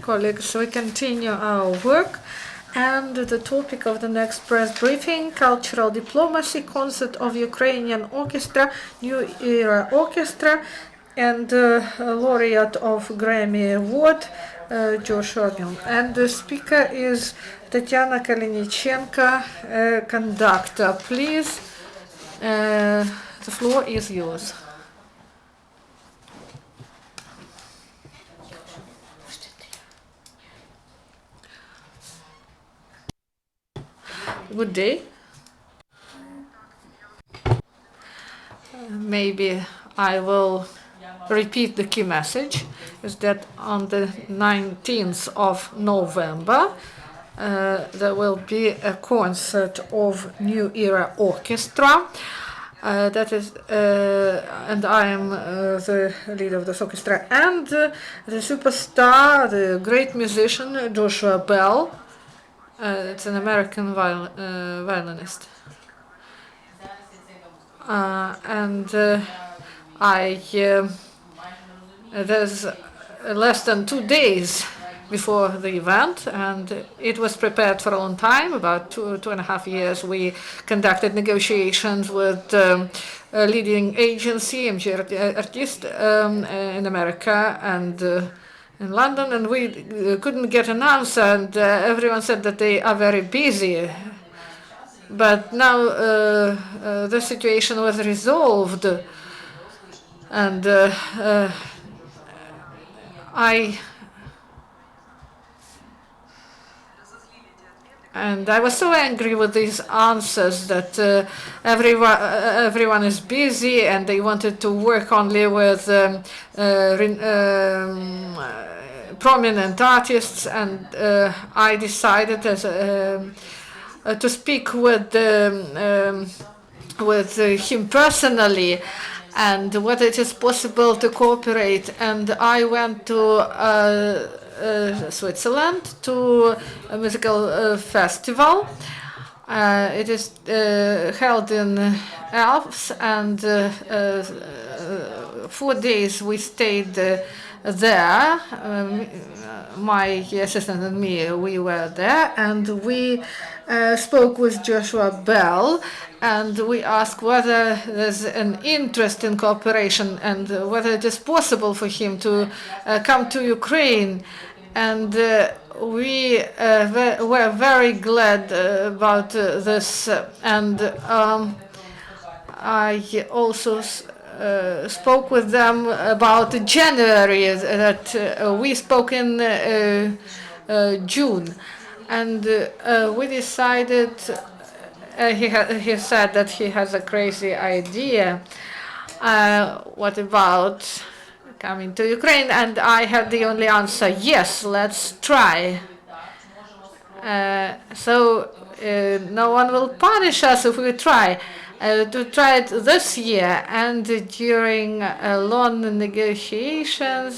colleagues, we continue our work, and the topic of the next press briefing: cultural diplomacy, concert of Ukrainian orchestra, new era orchestra, and laureate of Grammy Award, Joshua Mill. And the speaker is Tetyana Kalinichenko, conductor. Please, the floor is yours. Good day. Maybe I will repeat the key message, is that on the 19th of November there will be a concert of New Era Orchestra. That is, and I am the leader of this orchestra, and the superstar, the great musician Joshua Bell. It's an American violinist. There's less than 2 days before the event, and it was prepared for a long time, about two and a half years. We conducted negotiations with a leading agency, UCMC Artist, in America and in London, and we couldn't get an answer, and everyone said that they are very busy. But now the situation was resolved, and I was so angry with these answers that everyone is busy and they wanted to work only with prominent artists, and I decided to speak with him personally, and whether it is possible to cooperate. And I went to Switzerland to a musical festival. It is held in Alps, and 4 days we stayed there. My assistant and me, we were there, and we spoke with Joshua Bell, and we asked whether there's an interest in cooperation and whether it is possible for him to come to Ukraine. And we were very glad about this. And I also spoke with them about January, that we spoke in June. And we decided, he said that he has a crazy idea. What about coming to Ukraine? And I had the only answer: yes, let's try. So no one will punish us if we try. To try it this year, and during long negotiations,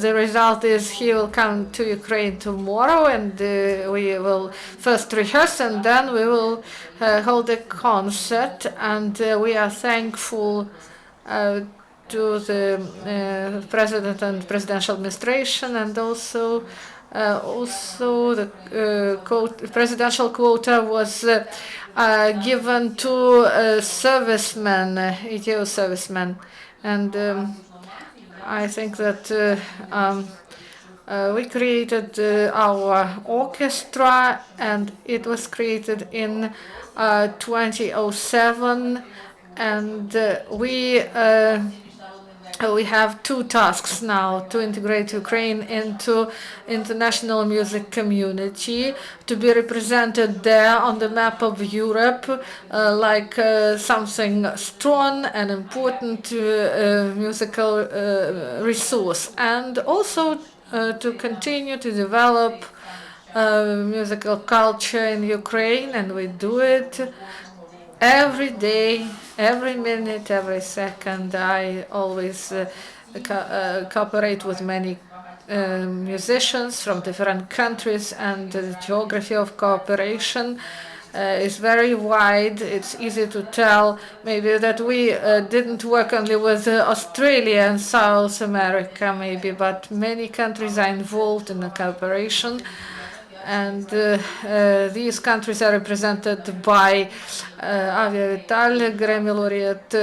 the result is he will come to Ukraine tomorrow, and we will first rehearse, and then we will hold a concert. And we are thankful to the president and presidential administration, and also the presidential quota was given to servicemen, EU servicemen, and I think that we created our orchestra, and it was created in 2007, and we have 2 tasks now: to integrate Ukraine into international music community, to be represented there on the map of Europe like something strong and important musical resource, and also to continue to develop musical culture in Ukraine. And we do it every day, every minute, every second. I always cooperate with many musicians from different countries, and the geography of cooperation is very wide. It's easy to tell maybe that we didn't work only with Australia and South America maybe, but many countries are involved in the cooperation. And these countries are represented by Avia Vital, Grammy laureate.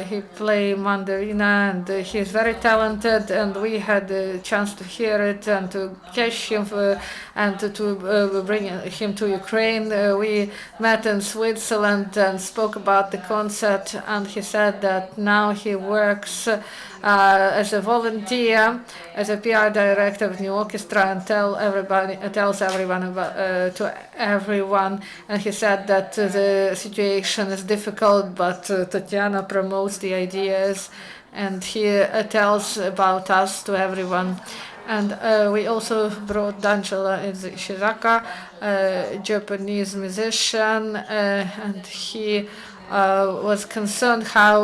He plays mandarina and he's very talented. And we had a chance to hear it and to catch him and to bring him to Ukraine. We met in Switzerland and spoke about the concert. And he said that now he works as a volunteer, as a PR director of New Orchestra, and tells everyone about, to everyone. And he said that the situation is difficult, but Tetyana promotes the ideas, and he tells about us to everyone. And we also brought D'Angelo Shizaka, a Japanese musician, and he was concerned how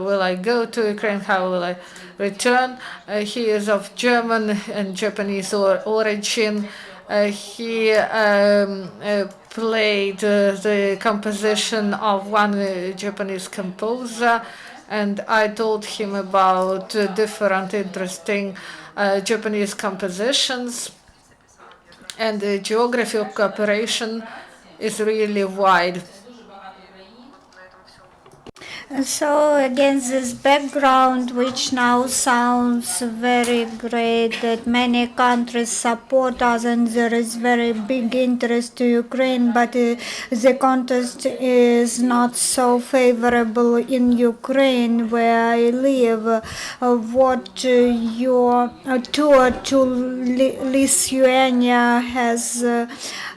will I go to Ukraine, how will I return. He is of German and Japanese origin. He played the composition of one Japanese composer, and I told him about different interesting Japanese compositions, and the geography of cooperation is really wide. So against this background, which now sounds very great, that many countries support us and there is very big interest to Ukraine, but the context is not so favorable in Ukraine where I live. What your tour to Lithuania has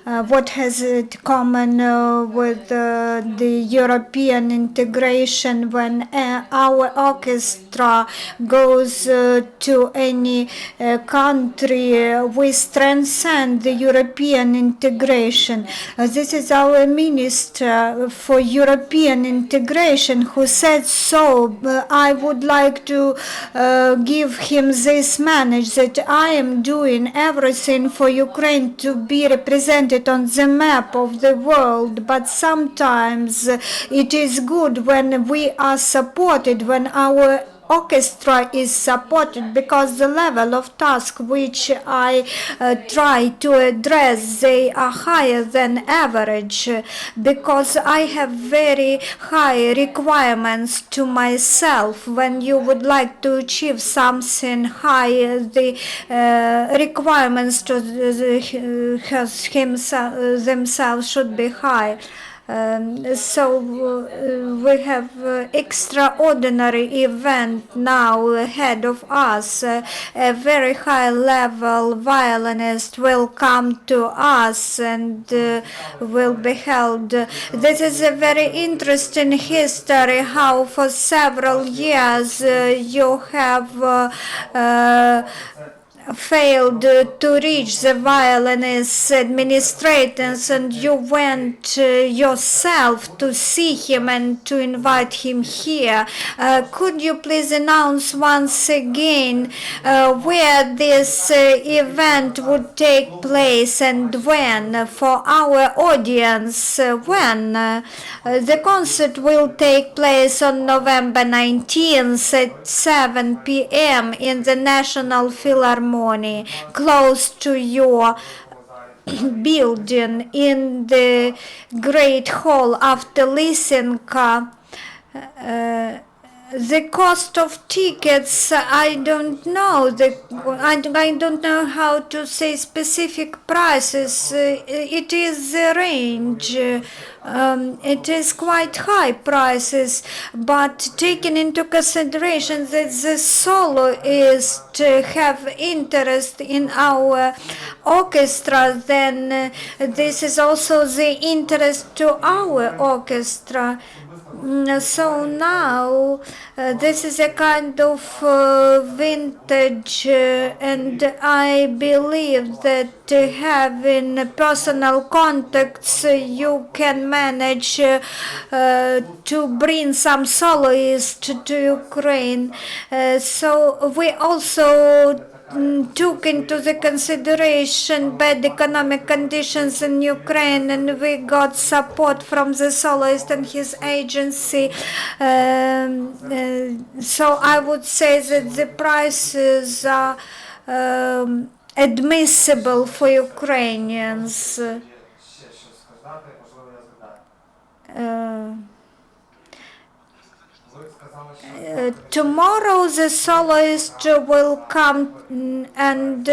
what has it common with the European integration when our orchestra goes to any country, we strengthen the European integration. This is our Minister for European integration who said so. I would like to give him this message that I am doing everything for Ukraine to be represented on the map of the world, but sometimes it is good when we are supported, when our orchestra is supported, because the level of task which I try to address, they are higher than average, because I have very high requirements to myself. When you would like to achieve something high, the requirements to themselves should be high. So we have extraordinary event now ahead of us. A very high level violinist will come to us and will be held. This is a very interesting history, how for several years you have failed to reach the violinist administrators, and you went yourself to see him and to invite him here. Could you please announce once again where this event would take place and when, for our audience, when? The concert will take place on November 19th at 7 p.m. in the National Philharmonic, close to your building in the Great Hall after Lysenko. The cost of tickets, I don't know. I don't know how to say specific prices. It is the range. It is quite high prices, but taking into consideration that the soloists have interest in our orchestra, then this is also the interest to our orchestra. So now this is a kind of vintage, and I believe that having personal contacts, you can manage to bring some soloists to Ukraine. So we also took into the consideration bad economic conditions in Ukraine, and we got support from the soloist and his agency. So I would say that the prices are admissible for Ukrainians. Tomorrow the soloist will come, and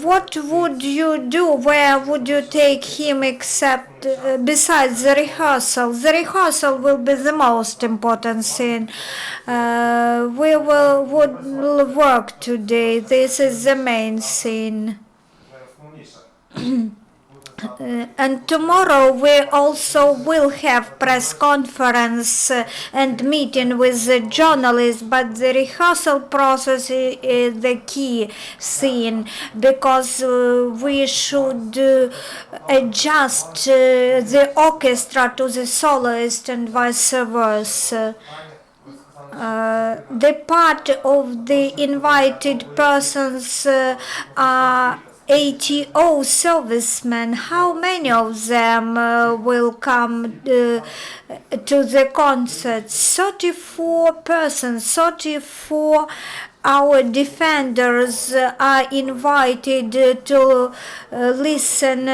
what would you do? Where would you take him except besides the rehearsal? The rehearsal will be the most important thing. We would work today. This is the main thing. And tomorrow we also will have press conference and meeting with the journalists, but the rehearsal process is the key thing, because we should adjust the orchestra to the soloist and vice versa. The part of the invited persons are ATO servicemen. How many of them will come to the concert? 34 persons, 34 our defenders are invited to listen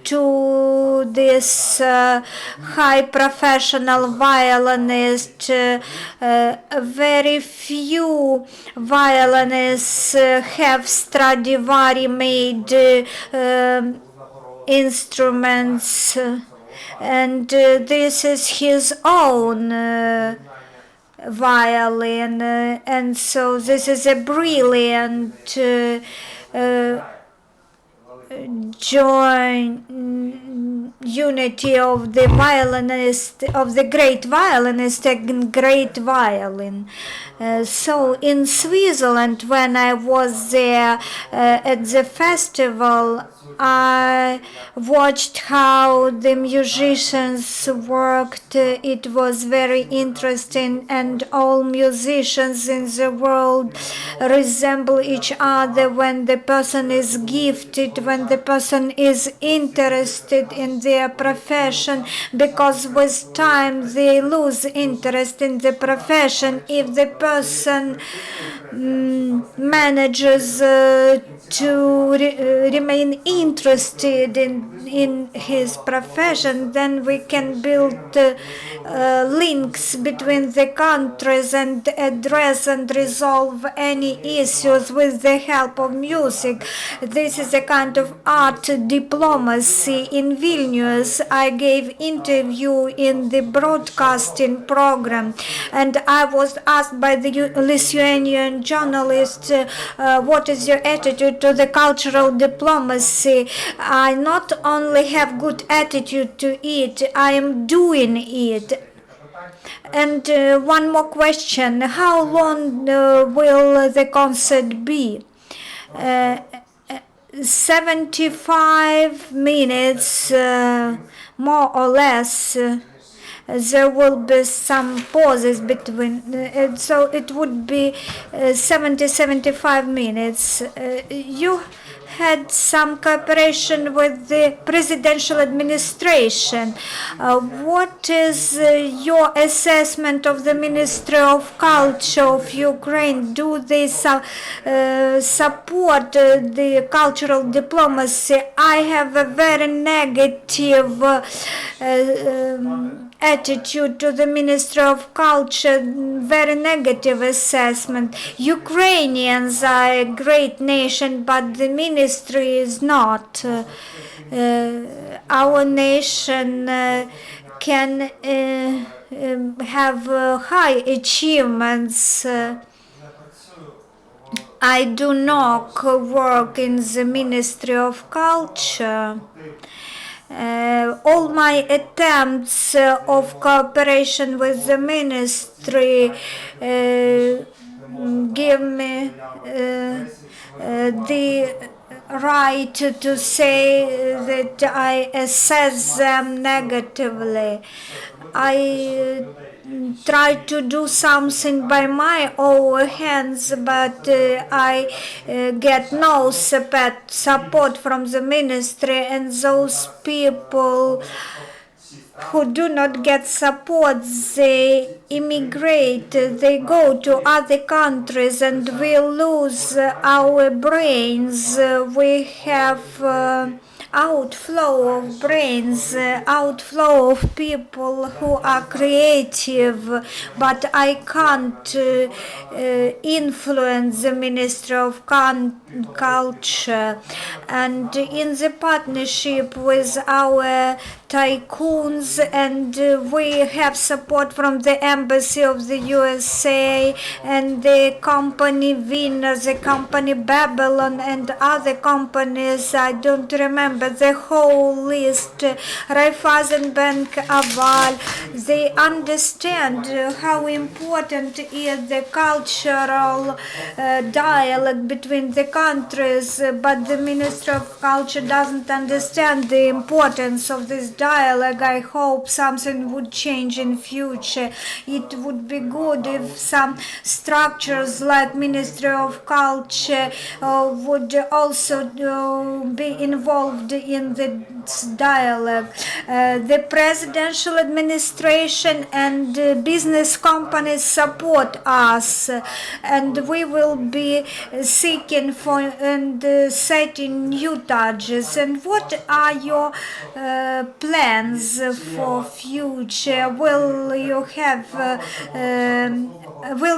to this high professional violinist. Very few violinists have Stradivari made instruments, and this is his own violin, and so this is a brilliant unity of the violinist, of the great violinist and great violin. So in Switzerland, when I was there at the festival, I watched how the musicians worked. It was very interesting, and all musicians in the world resemble each other when the person is gifted, when the person is interested in their profession, because with time they lose interest in the profession. If the person manages to remain interested in his profession, then we can build links between the countries and address and resolve any issues with the help of music. This is a kind of art diplomacy. In Vilnius, I gave interview in the broadcasting program, and I was asked by the Lithuanian journalist, what is your attitude to the cultural diplomacy? I not only have good attitude to it, I am doing it. And one more question: how long will the concert be? 75 minutes, more or less. There will be some pauses between, so it would be 75 minutes. You had some cooperation with the presidential administration. What is your assessment of the Ministry of Culture of Ukraine? Do they support the cultural diplomacy? I have a very negative attitude to the Ministry of Culture, very negative assessment. Ukrainians are a great nation, but the ministry is not. Our nation can have high achievements. I do not work in the Ministry of Culture. All my attempts of cooperation with the ministry give me the right to say that I assess them negatively. I try to do something by my own hands, but I get no support from the ministry, and those people who do not get support, they immigrate, they go to other countries, and we lose our brains. We have outflow of brains, outflow of people who are creative, but I can't influence the Ministry of Culture. And in the partnership with our tycoons, and we have support from the Embassy of the USA and the company Vienna, the company Babylon, and other companies. I don't remember the whole list. Raiffeisenbank, Aval. They understand how important is the cultural dialogue between the countries, but the Minister of Culture doesn't understand the importance of this dialogue. I hope something would change in future. It would be good if some structures like Ministry of Culture would also be involved in this dialogue. The presidential administration and business companies support us, and we will be seeking for and setting new targets. And what are your plans for future? Will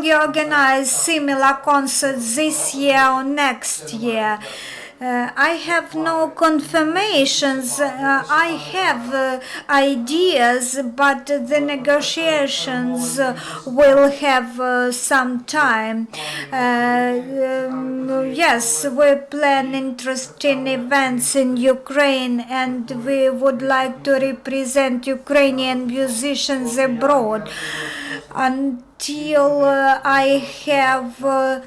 you organize similar concerts this year or next year? I have no confirmations. I have ideas, but the negotiations will have some time. Yes, we plan interesting events in Ukraine, and we would like to represent Ukrainian musicians abroad. Until I have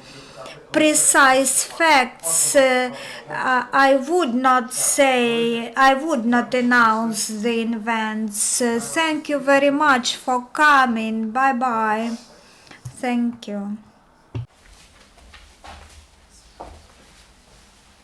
precise facts, I would not announce the events. Thank you very much for coming. Bye bye. Thank you.